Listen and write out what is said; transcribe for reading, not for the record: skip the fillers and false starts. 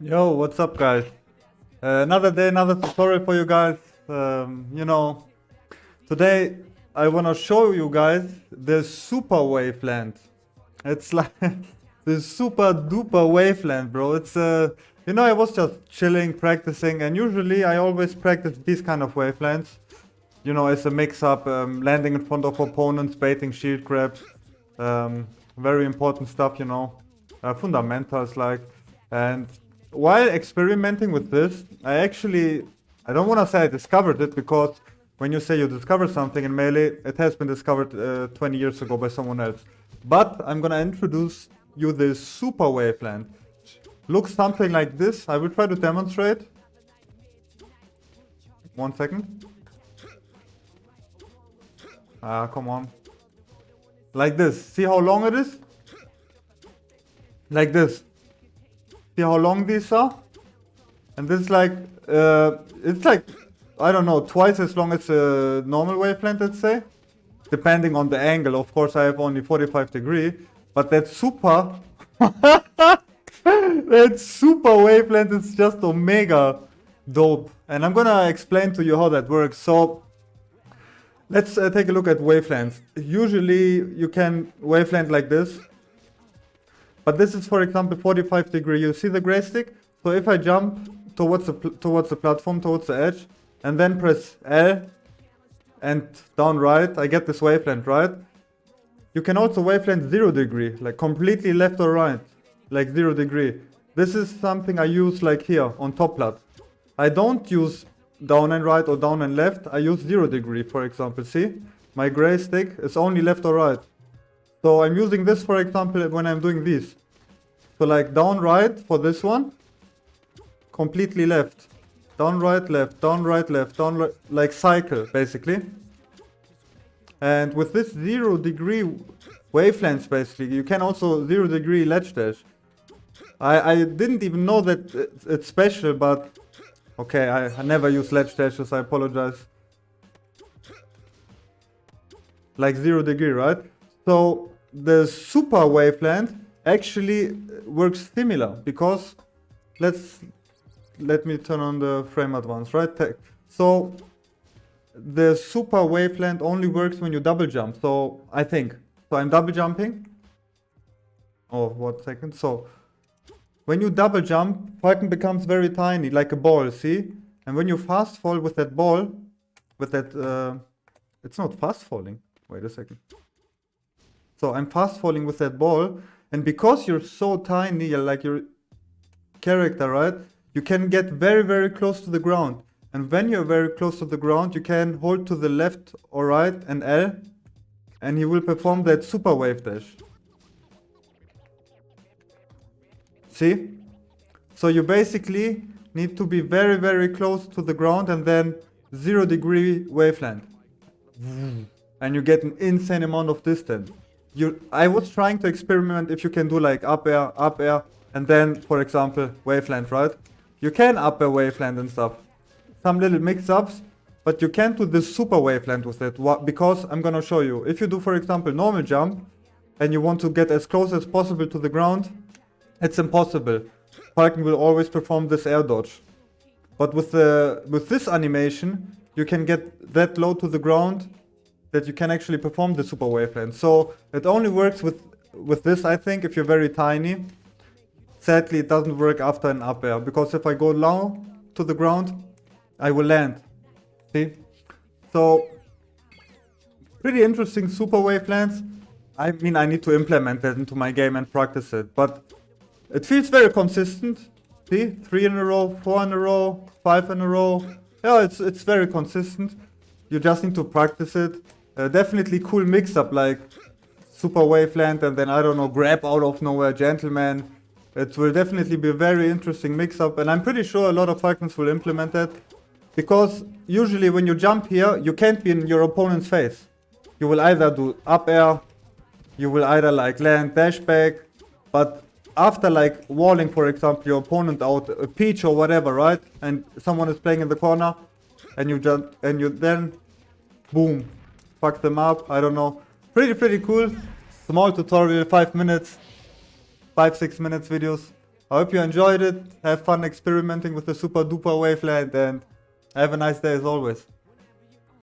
Yo, what's up guys? Another day, another tutorial for you guys. Today I wanna show you guys the super waveland. It's like the super duper waveland, bro. It's I was just chilling, practicing, and usually I always practice these kind of wavelands. You know, as a mix-up, landing in front of opponents, baiting shield grabs, very important stuff, you know, fundamentals like. And while experimenting with this, I don't want to say I discovered it, because when you say you discover something in Melee, it has been discovered 20 years ago by someone else. But I'm gonna introduce you this super waveland. Looks something like this. I will try to demonstrate. 1 second. Ah, come on. Like this. See how long it is? Like this. See how long these are? And this is like, it's like, I don't know, twice as long as a normal waveland, let's say. Depending on the angle. Of course, I have only 45 degrees. But that super, that super waveland is just omega dope. And I'm gonna explain to you how that works. So, let's take a look at wavelands. Usually you can waveland like this. But this is, for example, 45 degree. You see the gray stick? So if I jump towards the platform, towards the edge, and then press L and down right, I get this waveland, right? You can also waveland 0 degree, like completely left or right, like 0 degree. This is something I use like here on top plat. I don't use down and right or down and left. I use 0 degree, for example. See? My gray stick is only left or right. So I'm using this, for example, when I'm doing this. So like down right for this one, completely left. Down right, left, down right, left, down right, like cycle basically. And with this 0 degree wavelengths basically, you can also 0 degree ledge dash. I didn't even know that it's special, but okay, I never use ledge dashes, I apologize. Like 0 degree, right? So the super waveland actually works similar, because let me turn on the frame advance, right? So the super waveland only works when you double jump. So I think, so I'm double jumping. Oh, 1 second. So when you double jump, Falcon becomes very tiny, like a ball, see? And when you fast fall with that ball, with that, it's not fast falling. Wait a second. So I'm fast falling with that ball, and because you're so tiny, like your character, right? You can get very, very close to the ground. And when you're very close to the ground, you can hold to the left or right and L, and he will perform that super wave dash. See? So you basically need to be very, very close to the ground and then 0 degree waveland. And you get an insane amount of distance. I was trying to experiment if you can do like up air, and then, for example, waveland, right? You can up air waveland and stuff. Some little mix-ups, but you can't do this super waveland with it, because I'm gonna show you. If you do, for example, normal jump, and you want to get as close as possible to the ground, it's impossible. Falcon will always perform this air dodge. But with this animation, you can get that low to the ground that you can actually perform the super waveland. So it only works with this, I think, if you're very tiny. Sadly, it doesn't work after an up air, because if I go low to the ground, I will land. See? So, pretty interesting super wavelands. I mean, I need to implement that into my game and practice it, but it feels very consistent. See? 3 in a row, 4 in a row, 5 in a row. Yeah, it's very consistent. You just need to practice it. Definitely cool mix-up, like super waveland and then, I don't know, grab out of nowhere, gentleman. It will definitely be a very interesting mix-up, and I'm pretty sure a lot of Falcons will implement that. Because usually when you jump here, you can't be in your opponent's face. You will either do up air, you will either like land, dash back, but after like walling, for example, your opponent out, a peach or whatever, right? And someone is playing in the corner, and you jump, and you then, boom, fuck them up, I don't know. Pretty cool. Small tutorial, 5 minutes, 5-6 minutes videos. I hope you enjoyed it. Have fun experimenting with the super duper waveland and have a nice day as always.